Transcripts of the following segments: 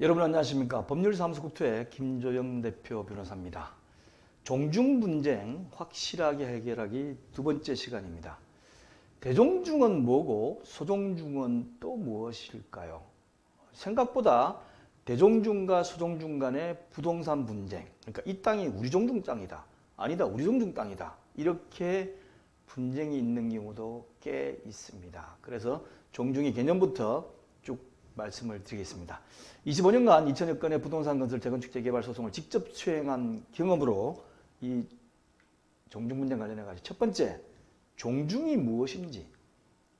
여러분 안녕하십니까? 법률사무소국토의 김조영 대표 변호사입니다. 종중분쟁 확실하게 해결하기 두 번째 시간입니다. 대종중은 뭐고 소종중은 또 무엇일까요? 생각보다 대종중과 소종중 간의 부동산 분쟁, 그러니까 이 땅이 우리 종중 땅이다, 아니다 우리 종중 땅이다, 이렇게 분쟁이 있는 경우도 꽤 있습니다. 그래서 종중의 개념부터 쭉 말씀을 드리겠습니다. 25년간 2천여 건의 부동산 건설 재건축 재개발 소송을 직접 수행한 경험으로 이 종중 분쟁 관련해 가지고 첫 번째, 종중이 무엇인지,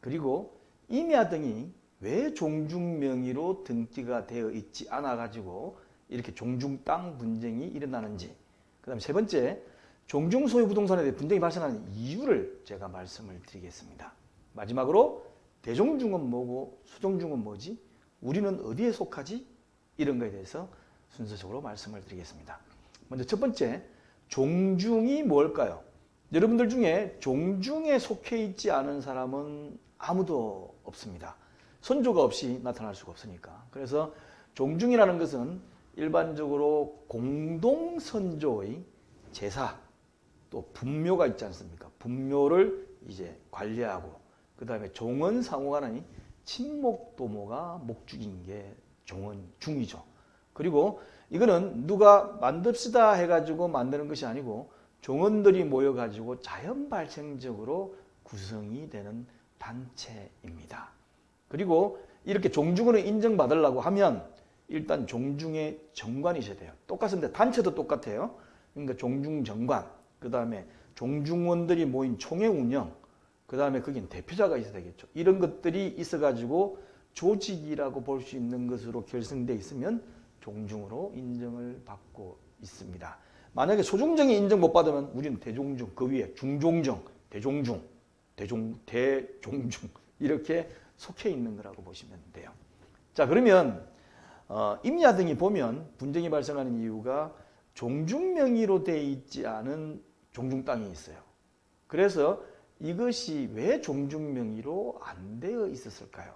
그리고 임야 등이 왜 종중 명의로 등기가 되어 있지 않아 가지고 이렇게 종중 땅 분쟁이 일어나는지, 그다음에 세 번째, 종중 소유 부동산에 대해 분쟁이 발생하는 이유를 제가 말씀을 드리겠습니다. 마지막으로 대종중은 뭐고 소종중은 뭐지? 우리는 어디에 속하지? 이런 거에 대해서 순서적으로 말씀을 드리겠습니다. 먼저 첫 번째, 종중이 뭘까요? 여러분들 중에 종중에 속해 있지 않은 사람은 아무도 없습니다. 선조가 없이 나타날 수가 없으니까. 그래서 종중이라는 것은 일반적으로 공동선조의 제사, 또 분묘가 있지 않습니까? 분묘를 이제 관리하고, 그 다음에 종원 상호간의 친목도모가 목적인 게 종원중이죠. 그리고 이거는 누가 만듭시다 해가지고 만드는 것이 아니고 종원들이 모여가지고 자연 발생적으로 구성이 되는 단체입니다. 그리고 이렇게 종중을 인정받으려고 하면 일단 종중의 정관이셔야 돼요. 똑같은데 단체도 똑같아요. 그러니까 종중정관, 그 다음에 종중원들이 모인 총회 운영, 그 다음에 거긴 대표자가 있어야 되겠죠. 이런 것들이 있어가지고 조직이라고 볼 수 있는 것으로 결성되어 있으면 종중으로 인정을 받고 있습니다. 만약에 소종정이 인정 못 받으면 우리는 대종중, 그 위에 중종정, 대종중, 대종중 이렇게 속해 있는 거라고 보시면 돼요. 자, 그러면 임야 등이 보면 분쟁이 발생하는 이유가 종중 명의로 되어 있지 않은 종중 땅이 있어요. 그래서 이것이 왜 종중 명의로 안 되어 있었을까요?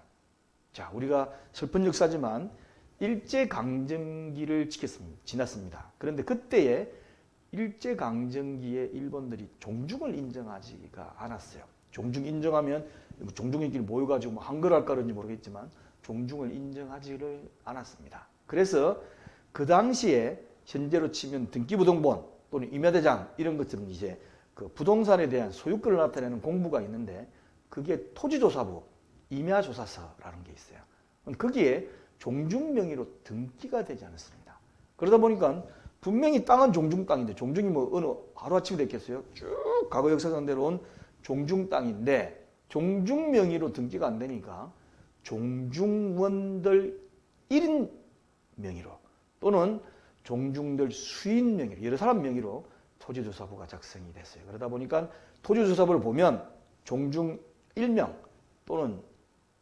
자, 우리가 슬픈 역사지만 일제강점기를 지났습니다. 그런데 그때에 일제강점기에 일본들이 종중을 인정하지가 않았어요. 종중 인정하면 종중인끼리 모여가지고 한글 할까 그런지 모르겠지만 종중을 인정하지를 않았습니다. 그래서 그 당시에 현재로 치면 등기부등본 또는 임야대장 이런 것들은 이제 그 부동산에 대한 소유권을 나타내는 공부가 있는데 그게 토지조사부 임야조사서라는 게 있어요. 거기에 종중 명의로 등기가 되지 않았습니다. 그러다 보니까 분명히 땅은 종중 땅인데 종중이 뭐 어느 하루아침에 됐겠어요? 쭉 과거 역사상대로 온 종중 땅인데 종중 명의로 등기가 안 되니까 종중원들 1인 명의로 또는 종중들 수인 명의로 여러 사람 명의로 토지조사부가 작성이 됐어요. 그러다 보니까 토지조사부를 보면 종중 1명 또는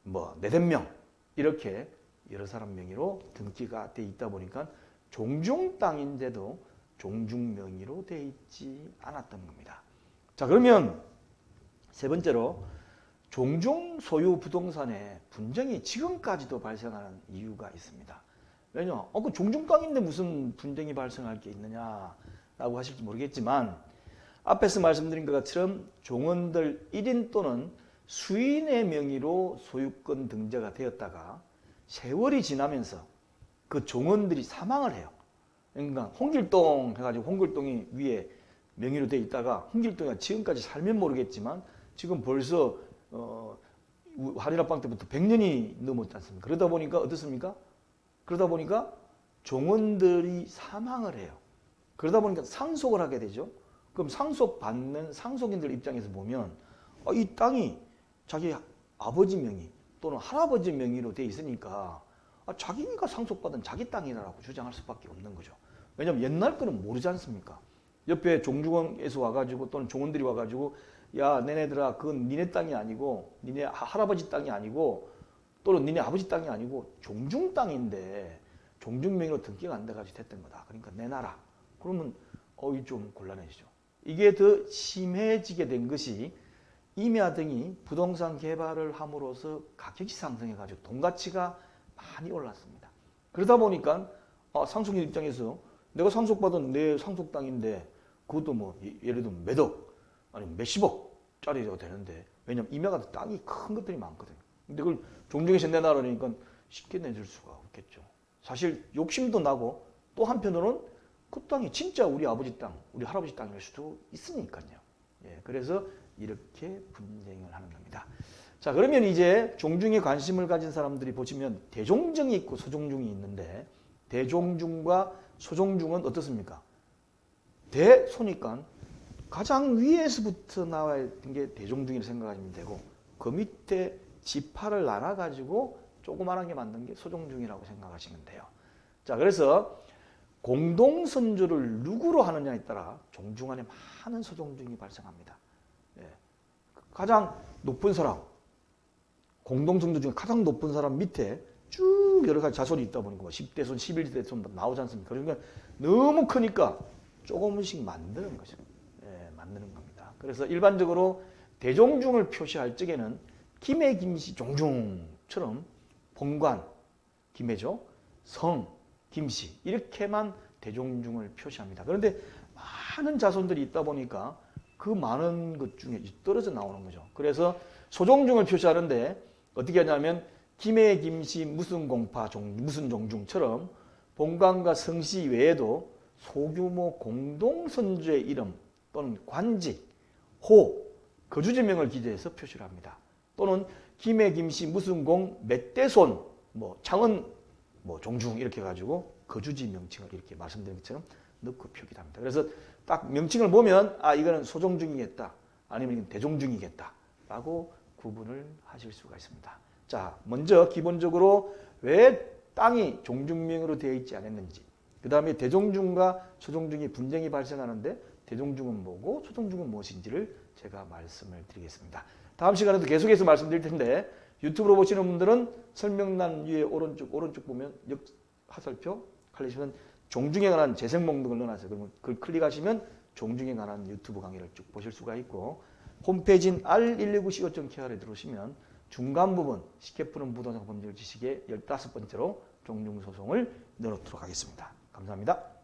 뭐 4~5명 이렇게 여러 사람 명의로 등기가 돼 있다 보니까 종중 땅인데도 종중 명의로 돼 있지 않았던 겁니다. 자, 그러면 세 번째로 종중 소유 부동산에 분쟁이 지금까지도 발생하는 이유가 있습니다. 왜냐? 그 종중 땅인데 무슨 분쟁이 발생할 게 있느냐라고 하실지 모르겠지만 앞에서 말씀드린 것처럼 종원들 1인 또는 수인의 명의로 소유권 등재가 되었다가 세월이 지나면서 그 종원들이 사망을 해요. 그러니까 홍길동 해가지고 홍길동이 위에 명의로 돼 있다가 홍길동이 지금까지 살면 모르겠지만 지금 벌써 한일합방 때부터 100년이 넘었지 않습니까? 그러다 보니까 어떻습니까? 그러다 보니까 종원들이 사망을 해요. 그러다 보니까 상속을 하게 되죠. 그럼 상속받는 상속인들 입장에서 보면 이 땅이 자기 아버지 명의 또는 할아버지 명의로 돼 있으니까 자기가 상속받은 자기 땅이라고 주장할 수밖에 없는 거죠. 왜냐하면 옛날 거는 모르지 않습니까? 옆에 종중원에서 와가지고 또는 종원들이 와가지고 야 너네들아 그건 니네 땅이 아니고 니네 할아버지 땅이 아니고 또는 니네 아버지 땅이 아니고 종중 땅인데 종중 명의로 등기가 안 돼가지고 됐던 거다. 그러니까 내놔라. 그러면 좀 곤란해지죠. 이게 더 심해지게 된 것이 임야 등이 부동산 개발을 함으로써 가격이 상승해가지고 돈 가치가 많이 올랐습니다. 그러다 보니까 상속인 입장에서 내가 상속받은 내 상속 땅인데 그것도 뭐 예를 들면 몇 억 아니면 몇십억짜리가 되는데 왜냐면 임야가 땅이 큰 것들이 많거든요. 근데 그걸 종중에서 내놔라니까 쉽게 내줄 수가 없겠죠. 사실 욕심도 나고 또 한편으로는 그 땅이 진짜 우리 아버지 땅, 우리 할아버지 땅일 수도 있으니까요. 예, 그래서 이렇게 분쟁을 하는 겁니다. 자, 그러면 이제 종중에 관심을 가진 사람들이 보시면 대종정이 있고 소종중이 있는데 대종중과 소종중은 어떻습니까? 대소니까 가장 위에서부터 나와야 되는 게 대종중이라고 생각하시면 되고 그 밑에 지파를 나눠가지고 조그만하게 만든 게 소종중이라고 생각하시면 돼요. 자, 그래서 공동선조를 누구로 하느냐에 따라 종중 안에 많은 소종중이 발생합니다. 예. 가장 높은 사람, 공동선조 중에 가장 높은 사람 밑에 쭉 여러 가지 자손이 있다 보니까 뭐 10대손, 11대손 나오지 않습니까? 그러니까 너무 크니까 조금씩 만드는 거죠. 예, 만드는 겁니다. 그래서 일반적으로 대종중을 표시할 적에는 김해, 김씨, 종중처럼 본관, 김해죠. 성, 김씨 이렇게만 대종중을 표시합니다. 그런데 많은 자손들이 있다 보니까 그 많은 것 중에 떨어져 나오는 거죠. 그래서 소종중을 표시하는데 어떻게 하냐면 김해, 김씨, 무슨 공파, 무슨 종중처럼 본관과 성씨 외에도 소규모 공동선조의 이름 또는 관직, 호, 거주지명을 기재해서 표시를 합니다. 또는 김해, 김씨, 무슨 공, 몇 대손, 뭐 창은 뭐 종중 이렇게 해가지고 거주지 명칭을 이렇게 말씀드린 것처럼 넣고 표기를 합니다. 그래서 딱 명칭을 보면 이거는 소종중이겠다 아니면 대종중이겠다 라고 구분을 하실 수가 있습니다. 자, 먼저 기본적으로 왜 땅이 종중명으로 되어 있지 않았는지, 그 다음에 대종중과 소종중이 분쟁이 발생하는데 대종중은 뭐고 소종중은 무엇인지를 제가 말씀을 드리겠습니다. 다음 시간에도 계속해서 말씀드릴 텐데 유튜브로 보시는 분들은 설명란 위에 오른쪽 보면 화살표 클릭하시면 종중에 관한 재생 목록을 넣어놨어요. 그러면 그걸 클릭하시면 종중에 관한 유튜브 강의를 쭉 보실 수가 있고 홈페이지인 r119co.kr에 들어오시면 중간 부분 쉽게 푸는 부동산 법률 지식의 15번째로 종중소송을 넣어놓도록 하겠습니다. 감사합니다.